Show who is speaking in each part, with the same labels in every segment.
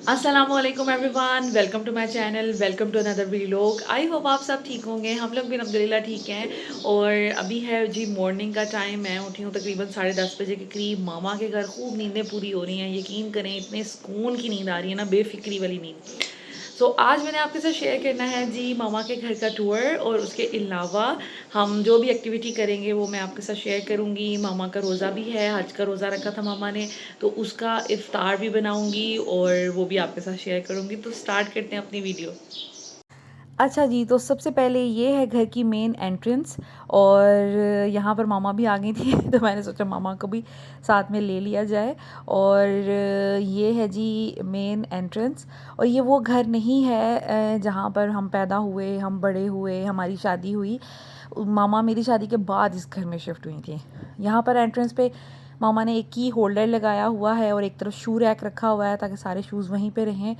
Speaker 1: अस्सलामुअलैकुम everyone, welcome to my channel, welcome to another vlog. I hope आप सब ठीक होंगे। हम लोग भी अल्हम्दुलिल्लाह ठीक हैं। और अभी है जी मॉर्निंग का टाइम। मैं उठी हूँ तकरीबन 10:30 बजे के करीब। मामा के घर खूब नींदें पूरी हो रही हैं। यकीन करें इतने सुकून की नींद आ रही है ना, बेफिक्री वाली नींद। सो आज मैंने आपके साथ शेयर करना है जी मामा के घर का टूर, और उसके अलावा हम जो भी एक्टिविटी करेंगे वो मैं आपके साथ शेयर करूँगी। मामा का रोज़ा भी है, हज का रोज़ा रखा था मामा ने, तो उसका इफ्तार भी बनाऊँगी और वो भी आपके साथ शेयर करूँगी। तो स्टार्ट करते हैं अपनी वीडियो। अच्छा जी, तो सबसे पहले ये है घर की मेन एंट्रेंस। और यहाँ पर मामा भी आ गई थी तो मैंने सोचा मामा को भी साथ में ले लिया जाए। और ये है जी मेन एंट्रेंस। और ये वो घर नहीं है जहाँ पर हम पैदा हुए, हम बड़े हुए, हमारी शादी हुई। मामा मेरी शादी के बाद इस घर में शिफ्ट हुई थी। यहाँ पर एंट्रेंस पे मामा ने एक की होल्डर लगाया हुआ है और एक तरफ शू रैक रखा हुआ है ताकि सारे शूज़ वहीं पे रहें।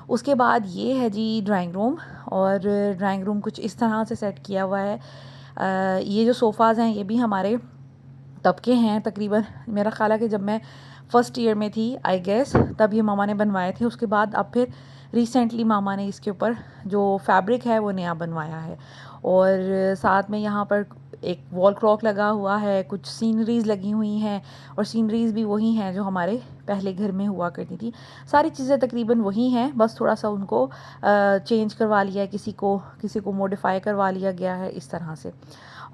Speaker 1: उसके बाद ये है जी ड्राइंग रूम। और ड्राइंग रूम कुछ इस तरह से सेट किया हुआ है। ये जो सोफ़ाज़ हैं ये भी हमारे तब के हैं तकरीबन। मेरा ख़्याल है कि जब मैं फ़र्स्ट ईयर में थी आई गेस, तब ये मामा ने बनवाए थे। उसके बाद अब फिर रिसेंटली मामा ने इसके ऊपर जो फैब्रिक है वो नया बनवाया है। और साथ में यहाँ पर एक वॉल क्लॉक लगा हुआ है, कुछ सीनरीज़ लगी हुई हैं। और सीनरीज़ भी वही हैं जो हमारे पहले घर में हुआ करती थी। सारी चीज़ें तकरीबन वही हैं, बस थोड़ा सा उनको चेंज करवा लिया है, किसी को मॉडिफाई करवा लिया गया है इस तरह से।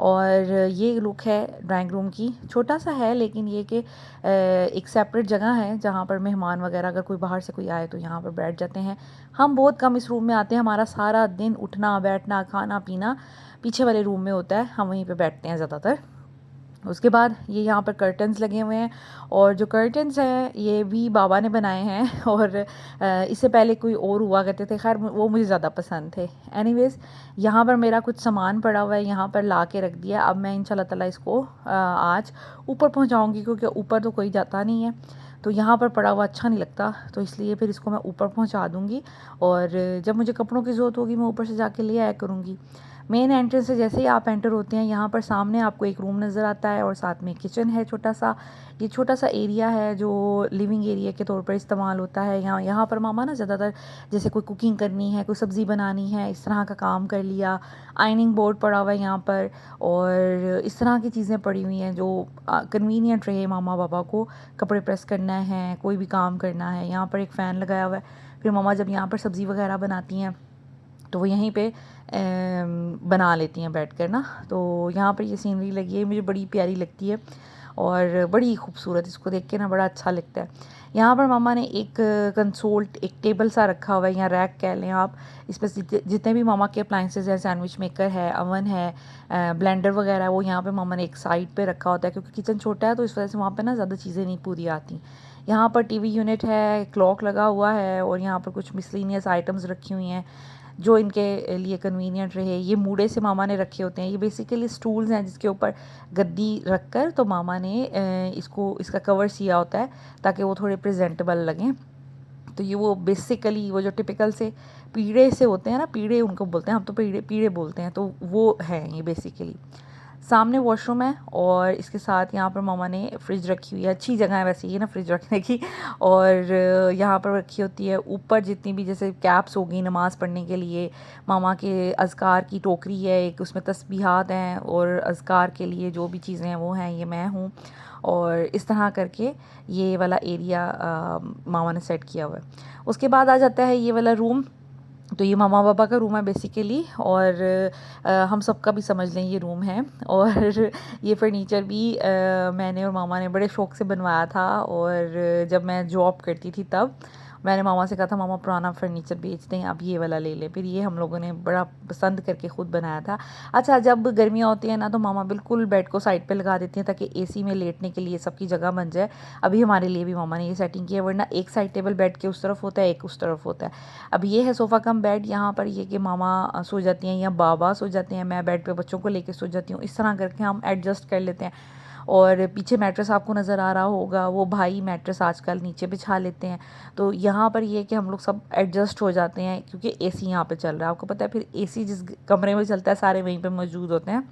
Speaker 1: और ये लुक है ड्राइंग रूम की। छोटा सा है लेकिन ये कि एक सेपरेट जगह है जहाँ पर मेहमान वगैरह अगर कोई बाहर से कोई आए तो यहाँ पर बैठ जाते हैं। हम बहुत कम इस रूम में आते हैं। हमारा सारा दिन उठना बैठना खाना पीना पीछे वाले रूम में होता है, हम वहीं पे बैठते हैं ज़्यादातर। उसके बाद ये यहाँ पर कर्टन्स लगे हुए हैं। और जो कर्टन्स हैं ये भी बाबा ने बनाए हैं और इससे पहले कोई और हुआ करते थे, खैर वो मुझे ज़्यादा पसंद थे। एनीवेज़ यहाँ पर मेरा कुछ सामान पड़ा हुआ है, यहाँ पर ला के रख दिया। अब मैं इंशाल्लाह ताला इसको आज ऊपर पहुँचाऊँगी क्योंकि ऊपर तो कोई जाता नहीं है, तो यहाँ पर पड़ा हुआ अच्छा नहीं लगता, तो इसलिए फिर इसको मैं ऊपर पहुँचा दूँगी। और जब मुझे कपड़ों की ज़रूरत होगी मैं ऊपर से जाके ले आया करूँगी। मेन एंट्रेंस से जैसे ही आप एंटर होते हैं यहाँ पर सामने आपको एक रूम नज़र आता है और साथ में किचन है छोटा सा। ये छोटा सा एरिया है जो लिविंग एरिया के तौर पर इस्तेमाल होता है। यहाँ पर मामा ना ज़्यादातर जैसे कोई कुकिंग करनी है, कोई सब्ज़ी बनानी है, इस तरह का काम कर लिया। आयनिंग बोर्ड पड़ा हुआ है यहाँ पर और इस तरह की चीज़ें पड़ी हुई हैं जो कन्वीनियंट रहे मामा पापा को। कपड़े प्रेस करना है, कोई भी काम करना है। यहाँ पर एक फ़ैन लगाया हुआ है। फिर मामा जब यहाँ पर सब्ज़ी वगैरह बनाती हैं तो वो यहीं पे बना लेती हैं बैठ कर ना। तो यहाँ पर ये सीनरी लगी है, मुझे बड़ी प्यारी लगती है और बड़ी खूबसूरत, इसको देख के ना बड़ा अच्छा लगता है। यहाँ पर मामा ने एक कंसोल, एक टेबल सा रखा हुआ है, यहाँ रैक कह लें आप। इस पर जितने भी मामा के अप्लाइंसेस हैं, सैंडविच मेकर है, अवन है, ब्लेंडर वगैरह, वो यहाँ पे मामा ने एक साइड पे रखा होता है क्योंकि किचन छोटा है तो इस वजह से वहाँ पे ना ज़्यादा चीज़ें नहीं पूरी आती। यहाँ पर टीवी यूनिट है, क्लॉक लगा हुआ है और यहाँ पर कुछ मिसलिनियस आइटम्स रखी हुई हैं जो इनके लिए कन्वीनियंट रहे। ये मूड़े से मामा ने रखे होते हैं। ये बेसिकली स्टूल्स हैं जिसके ऊपर गद्दी रख कर तो मामा ने इसका कवर सिया होता है ताकि वो थोड़े प्रेजेंटेबल लगें। तो ये वो बेसिकली वो जो टिपिकल से पीढ़े से होते हैं ना, पीढ़े उनको बोलते हैं, हम तो पीढ़े पीढ़े बोलते हैं, तो वो है ये बेसिकली। सामने वॉशरूम है और इसके साथ यहाँ पर मामा ने फ्रिज रखी हुई है। अच्छी जगह है वैसे ये ना फ्रिज रखने की। और यहाँ पर रखी होती है ऊपर जितनी भी जैसे कैप्स होगी नमाज़ पढ़ने के लिए। मामा के अज़कार की टोकरी है एक, उसमें तस्बीहात हैं और अज़कार के लिए जो भी चीज़ें हैं वो हैं, ये मैं हूँ। और इस तरह करके ये वाला एरिया मामा ने सेट किया हुआ है। उसके बाद आ जाता है ये वाला रूम। तो ये मामा पापा का रूम है बेसिकली। और हम सबका भी समझ लें ये रूम है। और ये फर्नीचर भी मैंने और मामा ने बड़े शौक़ से बनवाया था। और जब मैं जॉब करती थी तब मैंने मामा से कहा था मामा पुराना फर्नीचर बेच दें, अब ये वाला ले लें। फिर ये हम लोगों ने बड़ा पसंद करके ख़ुद बनाया था। अच्छा, जब गर्मियाँ होती हैं ना तो मामा बिल्कुल बेड को साइड पे लगा देती हैं ताकि एसी में लेटने के लिए सबकी जगह बन जाए। अभी हमारे लिए भी मामा ने ये सेटिंग की है, वरना एक साइड टेबल बेड के उस तरफ होता है, एक उस तरफ होता है। अब ये है सोफ़ा कम बेड। यहाँ पर ये कि मामा सो जाती हैं या बाबा सो जाते हैं, मैं बेड पे बच्चों को लेके सो जाती हूँ। इस तरह करके हम एडजस्ट कर लेते हैं। और पीछे मैट्रेस आपको नज़र आ रहा होगा, वो भाई मैट्रेस आजकल नीचे बिछा लेते हैं। तो यहाँ पर ये कि हम लोग सब एडजस्ट हो जाते हैं क्योंकि एसी यहाँ पे चल रहा है। आपको पता है फिर एसी जिस कमरे में चलता है सारे वहीं पे मौजूद होते हैं।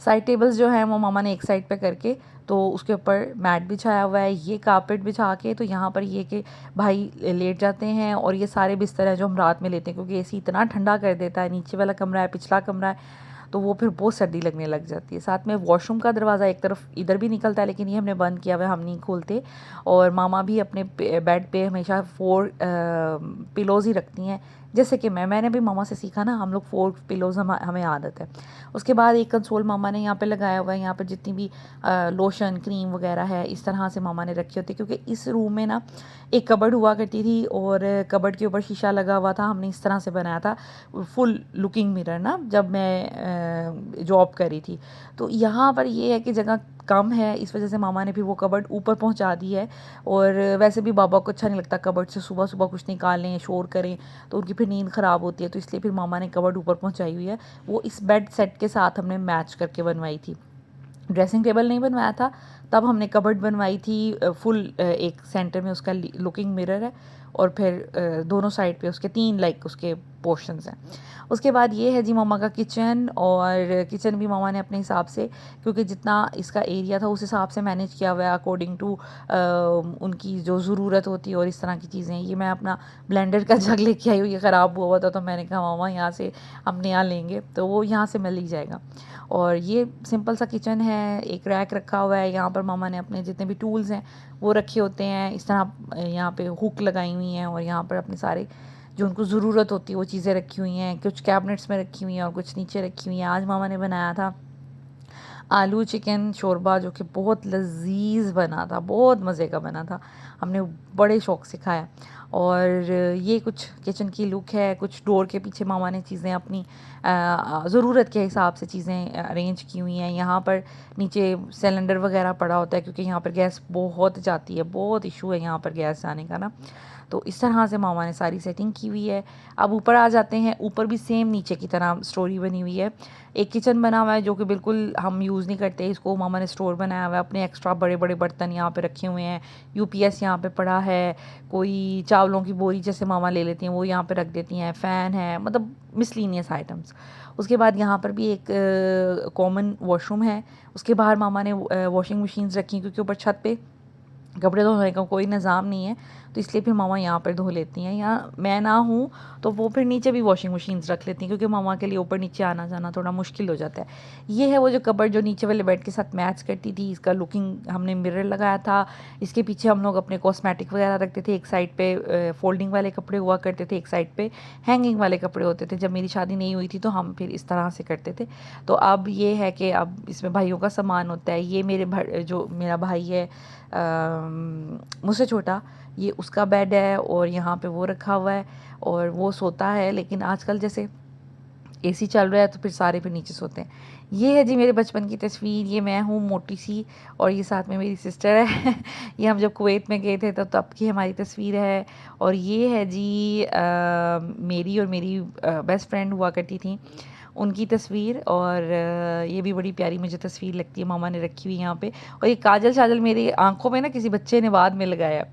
Speaker 1: साइड टेबल्स जो हैं वो मामा ने एक साइड पे करके तो उसके ऊपर मैट बिछाया हुआ है, ये कारपेट बिछा के। तो यहाँ पर ये कि भाई लेट जाते हैं और ये सारे बिस्तर हैं जो हम रात में लेते हैं, क्योंकि एसी इतना ठंडा कर देता है। नीचे वाला कमरा है, पिछला कमरा है, तो वो फिर बहुत सर्दी लगने लग जाती है। साथ में वॉशरूम का दरवाज़ा एक तरफ इधर भी निकलता है, लेकिन ये हमने बंद किया हुआ है, हम नहीं खोलते। और मामा भी अपने बेड पे हमेशा 4 पिलोज़ ही रखती हैं, जैसे कि मैंने भी मामा से सीखा ना, हम लोग 4 पिलोज़ हमें आदत है। उसके बाद एक कंसोल मामा ने यहाँ पे लगाया हुआ है, यहाँ पर जितनी भी लोशन क्रीम वगैरह है इस तरह से मामा ने रखी होती है, क्योंकि इस रूम में ना एक कबर्ड हुआ करती थी और कबर्ड के ऊपर शीशा लगा हुआ था। हमने इस तरह से बनाया था, फुल लुकिंग मिरर ना, जब मैं जॉब करी थी। तो यहाँ पर ये है कि जगह कम है, इस वजह से मामा ने फिर वो कबर्ड ऊपर पहुँचा दी है। और वैसे भी बाबा को अच्छा नहीं लगता कबर्ड से सुबह सुबह कुछ निकालें, शोर करें, तो उनकी फिर नींद ख़राब होती है। तो इसलिए फिर मामा ने कबर्ड ऊपर पहुँचाई हुई है। वो इस बेड सेट के साथ हमने मैच करके बनवाई थी। ड्रेसिंग टेबल नहीं बनवाया था, तब हमने कबर्ड बनवाई थी। फुल एक सेंटर में उसका लुकिंग मिरर है, और फिर दोनों साइड पे उसके 3 लाइक उसके पोर्शंस हैं। उसके बाद ये है जी मामा का किचन, और किचन भी मामा ने अपने हिसाब से, क्योंकि जितना इसका एरिया था उस हिसाब से मैनेज किया हुआ है, अकॉर्डिंग टू उनकी जो ज़रूरत होती है और इस तरह की चीज़ें। ये मैं अपना ब्लेंडर का जग लेके आई हूँ, ये ख़राब हुआ था, तो मैंने कहा मामा यहाँ से हम नया लेंगे, तो वो यहाँ से मिल ही जाएगा। और ये सिंपल सा किचन है, एक रैक रखा हुआ है, यहाँ पर मामा ने अपने जितने भी टूल्स हैं वो रखे होते हैं। इस तरह यहाँ पे हुक लगाई हुई हैं, और यहाँ पर अपने सारे जो उनको ज़रूरत होती है वो चीज़ें रखी हुई हैं। कुछ कैबिनेट्स में रखी हुई हैं और कुछ नीचे रखी हुई हैं। आज मामा ने बनाया था आलू चिकन शोरबा, जो कि बहुत लजीज बना था, बहुत मज़े का बना था, हमने बड़े शौक़ से खाया। और ये कुछ किचन की लुक है। कुछ डोर के पीछे मामा ने चीज़ें अपनी ज़रूरत के हिसाब से चीज़ें अरेंज की हुई हैं। यहाँ पर नीचे सिलेंडर वगैरह पड़ा होता है, क्योंकि यहाँ पर गैस बहुत जाती है, बहुत इशू है यहाँ पर गैस जाने का ना। तो इस तरह से मामा ने सारी सेटिंग की हुई है। अब ऊपर आ जाते हैं। ऊपर भी सेम नीचे की तरह स्टोरी बनी हुई है। एक किचन बना हुआ है जो कि बिल्कुल हम यूज़ नहीं करते, इसको मामा ने स्टोर बनाया हुआ है। अपने एक्स्ट्रा बड़े बड़े बर्तन यहाँ पे रखे हुए हैं, यूपीएस यहाँ पे पड़ा है, कोई चावलों की बोरी जैसे मामा ले लेती हैं वो यहाँ पे रख देती हैं, फ़ैन है, मतलब मिसलिनियस आइटम्स। उसके बाद यहाँ पर भी एक कॉमन वॉशरूम है। उसके बाहर मामा ने वॉशिंग मशीन्स रखी, क्योंकि ऊपर छत पे कपड़े धोने का कोई निज़ाम नहीं है, तो इसलिए फिर मामा यहाँ पर धो लेती हैं। या मैं ना हूँ तो वो फिर नीचे भी वॉशिंग मशीन्स रख लेती हैं, क्योंकि मामा के लिए ऊपर नीचे आना जाना थोड़ा मुश्किल हो जाता है। ये है वो जो कबर्ड जो नीचे वाले बेड के साथ मैच करती थी। इसका लुकिंग हमने मिरर लगाया था। इसके पीछे हम लोग अपने कॉस्मेटिक वगैरह रखते थे। एक साइड पे फोल्डिंग वाले कपड़े हुआ करते थे, एक साइड पे हैंगिंग वाले कपड़े होते थे। जब मेरी शादी नहीं हुई थी तो हम फिर इस तरह से करते थे। तो अब ये है कि अब इसमें भाइयों का सामान होता है। ये जो मेरा भाई है मुझसे छोटा, ये उसका बेड है, और यहाँ पे वो रखा हुआ है और वो सोता है। लेकिन आजकल जैसे एसी चल रहा है तो फिर सारे पे नीचे सोते हैं। ये है जी मेरे बचपन की तस्वीर। ये मैं हूँ मोटी सी, और ये साथ में मेरी सिस्टर है ये हम जब कुवैत में गए थे तो तब की हमारी तस्वीर है। और ये है जी मेरी और मेरी बेस्ट फ्रेंड हुआ करती थी, उनकी तस्वीर। और ये भी बड़ी प्यारी मुझे तस्वीर लगती है, मामा ने रखी हुई यहाँ पे। और ये काजल शाजल मेरी आंखों में ना किसी बच्चे ने बाद में लगाया।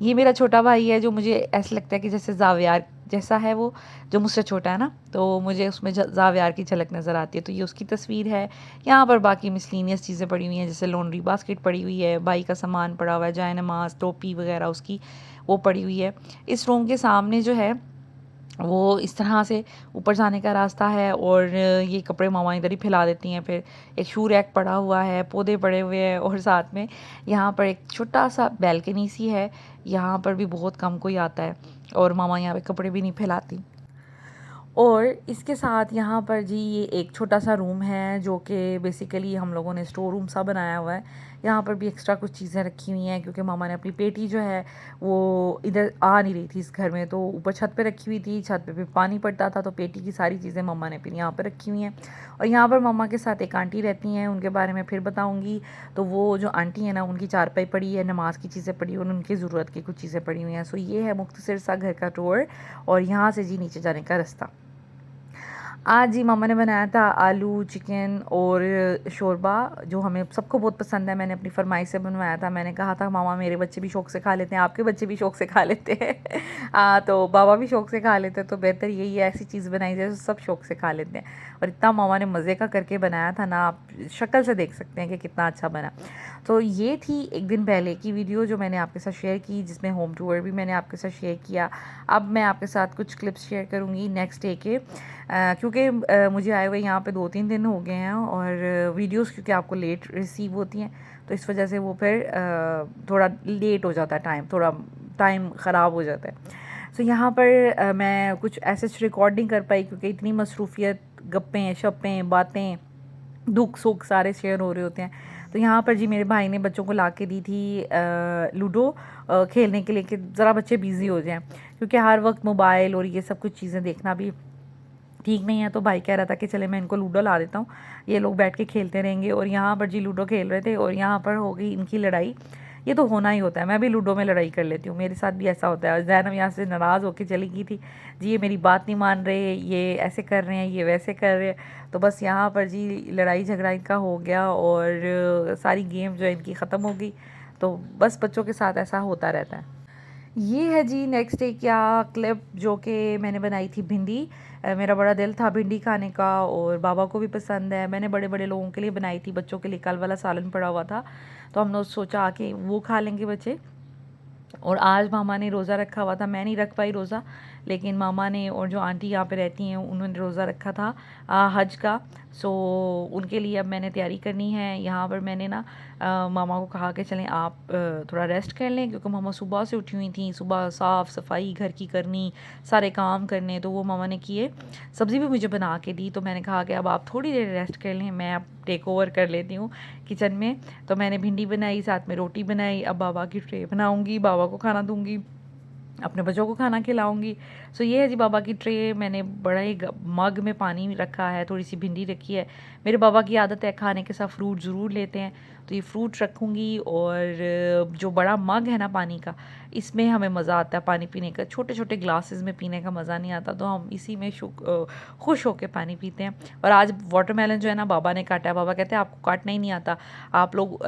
Speaker 1: ये मेरा छोटा भाई है, जो मुझे ऐसा लगता है कि जैसे जावियार जैसा है वो, जो मुझसे छोटा है ना, तो मुझे उसमें जावियार की झलक नज़र आती है। तो ये उसकी तस्वीर है। यहाँ पर बाकी मिसलिनियस चीज़ें पड़ी हुई हैं, जैसे लॉन्ड्री बास्केट पड़ी हुई है, भाई का सामान पड़ा हुआ है, जाए नमाज टोपी वगैरह उसकी वो पड़ी हुई है। इस रूम के सामने जो है वो इस तरह से ऊपर जाने का रास्ता है, और ये कपड़े मामा इधर ही फैला देती हैं। फिर एक शू रैक पड़ा हुआ है, पौधे पड़े हुए हैं, और साथ में यहाँ पर एक छोटा सा बैल्कनी सी है। यहाँ पर भी बहुत कम कोई आता है, और मामा यहाँ पे कपड़े भी नहीं फैलाती। और इसके साथ यहाँ पर जी ये एक छोटा सा रूम है, जो कि बेसिकली हम लोगों ने स्टोर रूम सा बनाया हुआ है। यहाँ पर भी एक्स्ट्रा कुछ चीज़ें रखी हुई हैं, क्योंकि मामा ने अपनी पेटी जो है वो इधर आ नहीं रही थी इस घर में, तो ऊपर छत पे रखी हुई थी। छत पे भी पानी पड़ता था, तो पेटी की सारी चीज़ें मामा ने फिर यहाँ पर रखी हुई हैं। और यहाँ पर मामा के साथ एक आंटी रहती हैं, उनके बारे में फिर बताऊँगी। तो वो जो आंटी है ना, उनकी चारपाई पड़ी है, नमाज की चीज़ें पड़ी हुई, उनकी ज़रूरत की कुछ चीज़ें पड़ी हुई हैं। सो ये है मुख्तसर सा घर का टूर, और यहाँ से जी नीचे जाने का रास्ता। आज जी मम्मा ने बनाया था आलू चिकन और शोरबा, जो हमें सबको बहुत पसंद है। मैंने अपनी फरमाइश से बनवाया था। मैंने कहा था मामा मेरे बच्चे भी शौक से खा लेते हैं, आपके बच्चे भी शौक से खा लेते हैं तो बाबा भी शौक से खा लेते हैं, तो बेहतर यही है ऐसी चीज़ बनाई जाए तो सब शौक से खा लेते हैं। और इतना मामा ने मज़े का करके बनाया था ना, आप शक्ल से देख सकते हैं कि कितना अच्छा बना। तो ये थी एक दिन पहले की वीडियो जो मैंने आपके साथ शेयर की, जिसमें होम टूर भी मैंने आपके साथ शेयर किया। अब मैं आपके साथ कुछ क्लिप्स शेयर करूँगी नेक्स्ट डे के, क्योंकि मुझे आए हुए यहाँ पे 2-3 दिन हो गए हैं, और वीडियोस क्योंकि आपको लेट रिसीव होती हैं, तो इस वजह से वो फिर थोड़ा लेट हो जाता है, थोड़ा टाइम ख़राब हो जाता है। तो यहाँ पर मैं कुछ ऐसे रिकॉर्डिंग कर पाई क्योंकि इतनी मसरूफ़ियत, गप्पें शप्पें बातें दुख सुख सारे शेयर हो रहे होते हैं। तो यहाँ पर जी मेरे भाई ने बच्चों को ला के दी थी लूडो खेलने के लिए, कि ज़रा बच्चे बिज़ी हो जाएं, क्योंकि हर वक्त मोबाइल और ये सब कुछ चीज़ें देखना भी ठीक नहीं है। तो भाई कह रहा था कि चले मैं इनको लूडो ला देता हूँ, ये लोग बैठ के खेलते रहेंगे। और यहाँ पर जी लूडो खेल रहे थे और यहाँ पर हो गई इनकी लड़ाई। ये तो होना ही होता है, मैं भी लूडो में लड़ाई कर लेती हूँ, मेरे साथ भी ऐसा होता है। और ज़ैनब यहाँ से नाराज़ होकर चली गई थी, जी ये मेरी बात नहीं मान रहे, ये ऐसे कर रहे हैं, ये वैसे कर रहे हैं। तो बस यहाँ पर जी लड़ाई झगड़ा इनका हो गया और सारी गेम जो है इनकी ख़त्म हो गई। तो बस बच्चों के साथ ऐसा होता रहता है। ये है जी नेक्स्ट डे क्या क्लिप, जो कि मैंने बनाई थी भिंडी। मेरा बड़ा दिल था भिंडी खाने का और बाबा को भी पसंद है। मैंने बड़े बड़े लोगों के लिए बनाई थी, बच्चों के लिए कल वाला सालन पड़ा हुआ था, तो हमने सोचा कि वो खा लेंगे बच्चे। और आज मामा ने रोज़ा रखा हुआ था, मैं नहीं रख पाई रोज़ा, लेकिन मामा ने और जो आंटी यहाँ पे रहती हैं उन्होंने रोज़ा रखा था हज का। सो उनके लिए अब मैंने तैयारी करनी है। यहाँ पर मैंने ना मामा को कहा कि चलें आप थोड़ा रेस्ट कर लें, क्योंकि मामा सुबह से उठी हुई थी, सुबह साफ़ सफाई घर की करनी, सारे काम करने, तो वो मामा ने किए। सब्ज़ी भी मुझे बना के दी, तो मैंने कहा कि अब आप थोड़ी देर रेस्ट कर लें, मैं अब टेक ओवर कर लेती हूँ किचन में। तो मैंने भिंडी बनाई, साथ में रोटी बनाई। अब बाबा की ट्रे बनाऊँगी, बाबा को खाना दूँगी, अपने बच्चों को खाना खिलाऊंगी। सो ये है जी बाबा की ट्रे। मैंने बड़ा ही मग में पानी रखा है, थोड़ी सी भिंडी रखी है। मेरे बाबा की आदत है खाने के साथ फ्रूट ज़रूर लेते हैं, तो ये फ्रूट रखूँगी। और जो बड़ा मग है ना पानी का, इसमें हमें मज़ा आता है पानी पीने का। छोटे छोटे ग्लासेस में पीने का मज़ा नहीं आता, तो हम इसी में खुश होकर पानी पीते हैं। और आज वाटरमेलन जो है ना बाबा ने काटा है। बाबा कहते हैं आपको काटना ही नहीं आता, आप लोग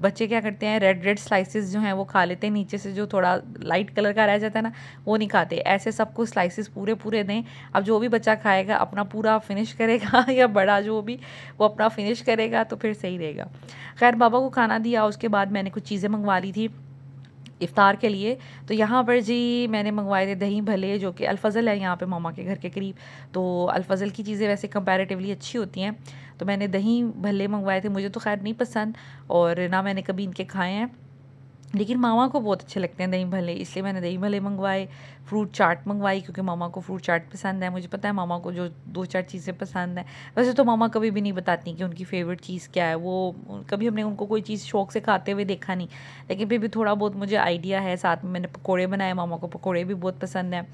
Speaker 1: बच्चे क्या करते हैं, रेड रेड स्लाइसेस जो हैं वो खा लेते हैं, नीचे से जो थोड़ा लाइट कलर का रह जाता है ना वो नहीं खाते। ऐसे सबको स्लाइसेस पूरे पूरे दें। अब जो भी बच्चा खाएगा अपना पूरा फिनिश करेगा या बड़ा जो भी वो अपना फिनिश करेगा, तो फिर सही रहेगा। खैर बाबा को खाना दिया, उसके बाद मैंने कुछ चीज़ें मंगवा ली थी इफ़्तार के लिए। तो यहाँ पर जी मैंने मंगवाए थे दही भल्ले, जो कि अल-फज़ल है यहाँ पे मामा के घर के करीब। तो अल-फज़ल की चीज़ें वैसे कंपैरेटिवली अच्छी होती हैं, तो मैंने दही भल्ले मंगवाए थे। मुझे तो खैर नहीं पसंद और ना मैंने कभी इनके खाए हैं, लेकिन मामा को बहुत अच्छे लगते हैं दही भल्ले, इसलिए मैंने दही भल्ले मंगवाए। फ्रूट चाट मंगवाई, क्योंकि मामा को फ्रूट चाट पसंद है। मुझे पता है मामा को जो 2-4 चीज़ें पसंद हैं। वैसे तो मामा कभी भी नहीं बताती कि उनकी फ़ेवरेट चीज़ क्या है, वो कभी हमने उनको कोई चीज़ शौक़ से खाते हुए देखा नहीं, लेकिन फिर भी थोड़ा बहुत मुझे आइडिया है। साथ में मैंने पकौड़े बनाए, मामा को पकौड़े भी बहुत पसंद हैं।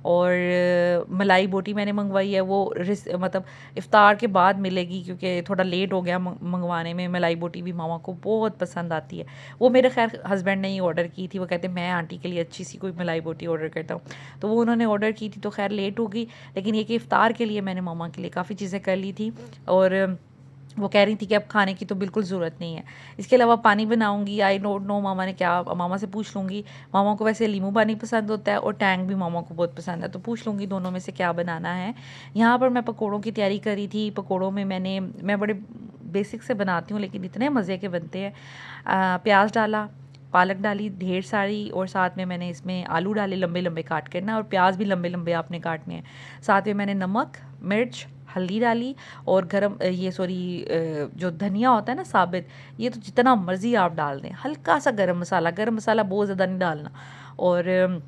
Speaker 1: और मलाई बोटी मैंने मंगवाई है, वो मतलब इफ़्तार के बाद मिलेगी, क्योंकि थोड़ा लेट हो गया मंगवाने में। मलाई बोटी भी मामा को बहुत पसंद आती है। वो मेरे खैर हस्बैंड ने ही ऑर्डर की थी, वो कहते मैं आंटी के लिए अच्छी सी कोई मलाई बोटी ऑर्डर करता हूँ, तो वो उन्होंने ऑर्डर की थी, तो खैर लेट हो गई। लेकिन ये कि इफ़्तार के लिए मैंने मामा के लिए काफ़ी चीज़ें कर ली थी, और वो कह रही थी कि अब खाने की तो बिल्कुल ज़रूरत नहीं है। इसके अलावा पानी बनाऊँगी, आई डोंट नो मामा ने क्या, मामा से पूछ लूँगी। मामा को वैसे नींबू पानी पसंद होता है और टैंग भी मामा को बहुत पसंद है, तो पूछ लूँगी दोनों में से क्या बनाना है। यहाँ पर मैं पकौड़ों की तैयारी करी थी। पकौड़ों में मैं बड़े बेसिक से बनाती हूँ, लेकिन इतने मज़े के बनते हैं। प्याज डाला, पालक डाली ढेर सारी, और साथ में मैंने इसमें आलू डाले लंबे लंबे काट कर ना, और प्याज भी लंबे लंबे आपने काटने हैं। साथ में मैंने नमक, मिर्च, हल्दी डाली, और जो धनिया होता है ना साबित, ये तो जितना मर्ज़ी आप डाल दें। हल्का सा गरम मसाला बहुत ज़्यादा नहीं डालना। और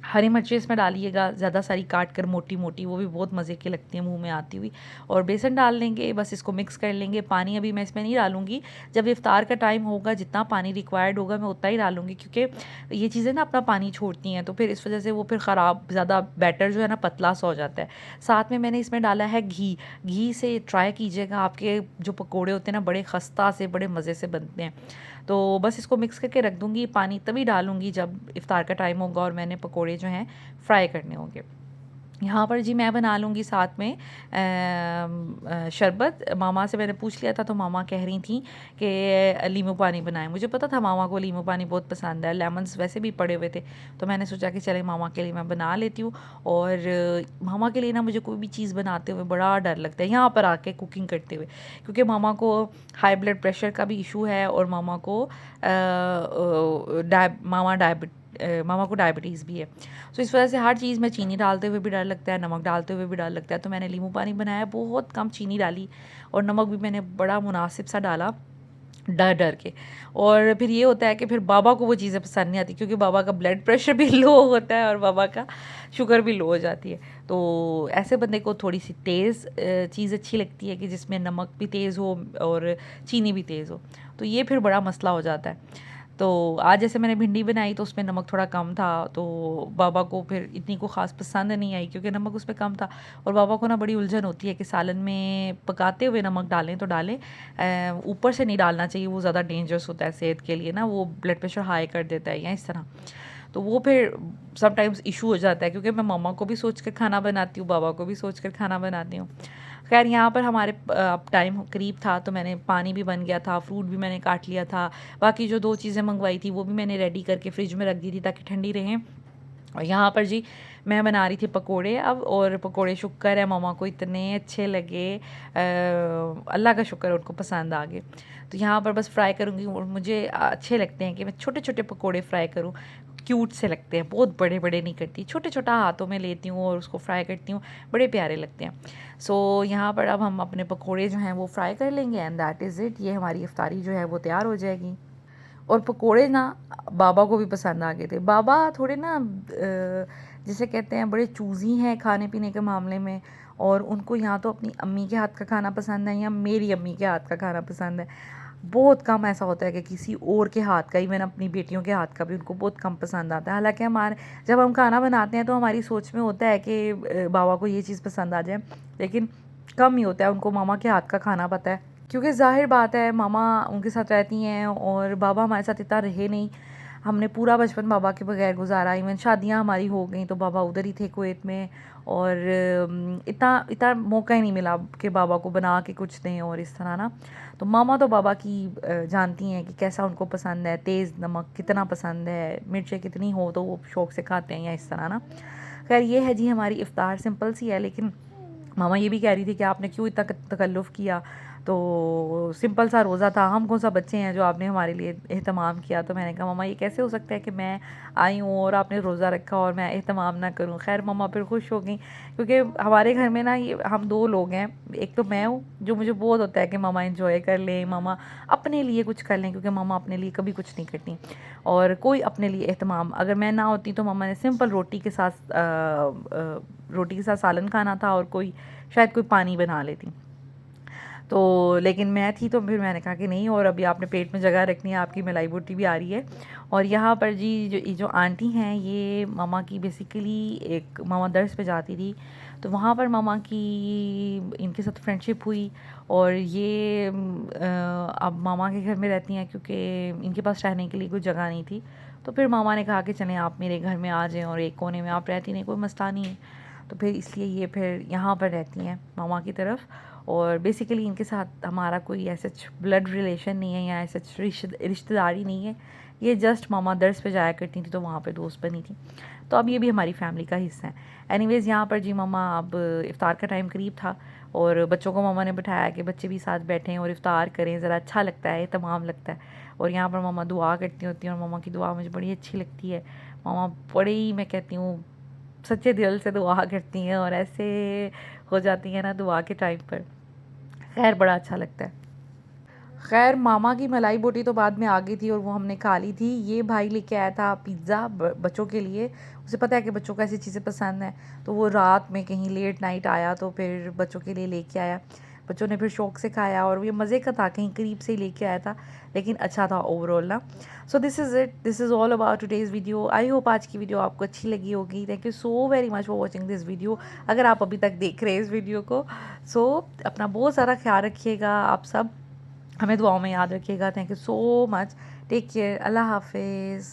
Speaker 1: हरी मिर्ची इसमें डालिएगा ज़्यादा सारी काट कर मोटी मोटी, वो भी बहुत मज़े की लगती है मुंह में आती हुई। और बेसन डाल लेंगे, बस इसको मिक्स कर लेंगे। पानी अभी मैं इसमें नहीं डालूँगी, जब इफ़्तार का टाइम होगा जितना पानी रिक्वायर्ड होगा मैं उतना ही डालूँगी, क्योंकि ये चीज़ें ना अपना पानी छोड़ती हैं, तो फिर इस वजह से वो फिर ख़राब ज़्यादा बैटर जो है ना पतला सा हो जाता है। साथ में मैंने इसमें डाला है घी से ट्राई कीजिएगा, आपके जो पकौड़े होते हैं ना बड़े खस्ता से बड़े मज़े से बनते हैं। तो बस इसको मिक्स करके रख दूँगी। पानी तभी डालूँगी जब इफ़्तार का टाइम होगा और मैंने पकौड़े जो हैं फ्राई करने होंगे। यहाँ पर जी मैं बना लूँगी साथ में शरबत। मामा से मैंने पूछ लिया था तो मामा कह रही थी कि नींबू पानी बनाएं। मुझे पता था मामा को नींबू पानी बहुत पसंद है, लेमन्स वैसे भी पड़े हुए थे, तो मैंने सोचा कि चले मामा के लिए मैं बना लेती हूँ। और मामा के लिए ना मुझे कोई भी चीज़ बनाते हुए बड़ा डर लगता है यहाँ पर आके कुकिंग करते हुए, क्योंकि मामा को हाई ब्लड प्रेशर का भी इशू है और मामा को डायबिटीज़ भी है। तो इस वजह से हर चीज़ में चीनी डालते हुए भी डर लगता है, नमक डालते हुए भी डर लगता है। तो मैंने नींबू पानी बनाया, बहुत कम चीनी डाली और नमक भी मैंने बड़ा मुनासिब सा डाला, डर डर के। और फिर ये होता है कि फिर बाबा को वो चीज़ें पसंद नहीं आती, क्योंकि बाबा का ब्लड प्रेशर भी लो होता है और बाबा का शुगर भी लो हो जाती है। तो ऐसे बंदे को थोड़ी सी तेज़ चीज़ अच्छी लगती है कि जिसमें नमक भी तेज़ हो और चीनी भी तेज़ हो, तो ये फिर बड़ा मसला हो जाता है। तो आज जैसे मैंने भिंडी बनाई तो उसमें नमक थोड़ा कम था, तो बाबा को फिर इतनी को ख़ास पसंद नहीं आई क्योंकि नमक उसमें कम था। और बाबा को ना बड़ी उलझन होती है कि सालन में पकाते हुए नमक डालें तो डालें, ऊपर से नहीं डालना चाहिए, वो ज़्यादा डेंजरस होता है सेहत के लिए ना, वो ब्लड प्रेशर हाई कर देता है या इस तरह। तो वो फिर समटाइम्स इशू हो जाता है, क्योंकि मैं मम्मा को भी सोच कर खाना बनाती हूँ, बाबा को भी सोच कर खाना बनाती हूँ। खैर यहाँ पर हमारे अब टाइम करीब था तो मैंने पानी भी बन गया था, फ्रूट भी मैंने काट लिया था, बाकी जो 2 चीज़ें मंगवाई थी वो भी मैंने रेडी करके फ्रिज में रख दी थी ताकि ठंडी रहें। और यहाँ पर जी मैं बना रही थी पकोड़े अब, और पकोड़े शुक्र है मम्मा को इतने अच्छे लगे, अल्लाह का शुक्र है उनको पसंद आ गए। तो यहाँ पर बस फ्राई करूँगी, और मुझे अच्छे लगते हैं कि मैं छोटे छोटे पकोड़े फ्राई करूँ, क्यूट से लगते हैं, बहुत बड़े बड़े नहीं करती, छोटे छोटा हाथों में लेती हूँ और उसको फ्राई करती हूँ, बड़े प्यारे लगते हैं। सो यहाँ पर अब हम अपने पकोड़े जो हैं वो फ्राई कर लेंगे एंड दैट इज़ इट, ये हमारी इफ्तारी जो है वो तैयार हो जाएगी। और पकोड़े ना बाबा को भी पसंद आ गए थे। बाबा थोड़े ना जिसे कहते हैं बड़े चूज़ी हैं खाने पीने के मामले में, और उनको या तो अपनी अम्मी के हाथ का खाना पसंद है या मेरी अम्मी के हाथ का खाना पसंद है। बहुत कम ऐसा होता है कि किसी और के हाथ का, इवन अपनी बेटियों के हाथ का भी उनको बहुत कम पसंद आता है। हालाँकि हमारे जब हम खाना बनाते हैं तो हमारी सोच में होता है कि बाबा को ये चीज़ पसंद आ जाए, लेकिन कम ही होता है उनको मामा के हाथ का खाना पता है, क्योंकि ज़ाहिर बात है मामा उनके साथ रहती हैं और बाबा हमारे साथ इतना रहे नहीं। हमने पूरा बचपन बाबा के बगैर गुजारा, इवन शादियां हमारी हो गई तो बाबा उधर ही थे कुवैत में, और इतना इतना मौका ही नहीं मिला कि बाबा को बना के कुछ दें और इस तरह ना। तो मामा तो बाबा की जानती हैं कि कैसा उनको पसंद है, तेज़ नमक कितना पसंद है, मिर्चें कितनी हो तो वो शौक़ से खाते हैं या इस तरह ना। खैर ये है जी हमारी इफ़्तार, सिंपल सी है, लेकिन मामा ये भी कह रही थी कि आपने क्यों इतना तकल्लुफ़ किया, तो सिंपल सा रोज़ा था, हम कौन सा बच्चे हैं जो आपने हमारे लिए एहतमाम किया। तो मैंने कहा मामा ये कैसे हो सकता है कि मैं आई हूँ और आपने रोज़ा रखा और मैं एहतमाम ना करूँ। खैर मामा फिर खुश हो गई, क्योंकि हमारे घर में ना ये हम 2 लोग हैं, एक तो मैं हूँ जो मुझे बहुत होता है कि मामा एंजॉय कर लें, मामा अपने लिए कुछ कर लें, क्योंकि मामा अपने लिए कभी कुछ नहीं करती, और कोई अपने लिए एहतमाम अगर मैं ना होती तो मामा ने सिंपल रोटी के साथ सालन खाना था और कोई शायद कोई पानी बना लेती। तो लेकिन मैं थी तो फिर मैंने कहा कि नहीं, और अभी आपने पेट में जगह रखनी है, आपकी मलाई बोटी भी आ रही है। और यहाँ पर जी जो आंटी हैं ये मामा की बेसिकली, एक मामा दर्स पे जाती थी तो वहाँ पर मामा की इनके साथ फ्रेंडशिप हुई, और ये अब मामा के घर में रहती हैं क्योंकि इनके पास रहने के लिए कोई जगह नहीं थी। तो फिर मामा ने कहा कि चलें आप मेरे घर में आ जाएं, और एक कोने में आप रहती नहीं, कोई मसला नहीं है। तो फिर इसलिए ये फिर यहाँ पर रहती हैं मामा की तरफ। और बेसिकली इनके साथ हमारा कोई ऐसा ब्लड रिलेशन नहीं है या ऐसा रिश्तेदारी नहीं है, ये जस्ट मामा दर्स पे जाया करती थी तो वहाँ पे दोस्त बनी थी, तो अब ये भी हमारी फैमिली का हिस्सा है। एनीवेज़ यहाँ पर जी मामा, अब इफ़्तार का टाइम करीब था और बच्चों को मामा ने बिठाया कि बच्चे भी साथ बैठें और इफ़्तार करें, ज़रा अच्छा लगता है, तमाम लगता है। और यहाँ पर मामा दुआ करती होती हैं और मामा की दुआ मुझे बड़ी अच्छी लगती है। मामा बड़ी, मैं कहती हूँ, सच्चे दिल से दुआ करती हैं और ऐसे हो जाती हैं ना दुआ के टाइम पर, खैर बड़ा अच्छा लगता है। खैर मामा की मलाई बोटी तो बाद में आ गई थी और वो हमने खा ली थी। ये भाई लेके आया था पिज़्ज़ा बच्चों के लिए, उसे पता है कि बच्चों को ऐसी चीज़ें पसंद हैं, तो वो रात में कहीं लेट नाइट आया तो फिर बच्चों के लिए लेके आया। बच्चों ने फिर शौक़ से खाया और ये मज़े का था, कहीं करीब से ही लेके आया था, लेकिन अच्छा था ओवरऑल ना। So this is it, this is all about today's video. I hope आज की वीडियो आपको अच्छी लगी होगी। Thank you so very much for watching this video, अगर आप अभी तक देख रहे हैं इस वीडियो को। सो अपना बहुत सारा ख्याल रखिएगा, आप सब हमें दुआओं में याद रखिएगा। Thank you so much, take care, Allah हाफिज़।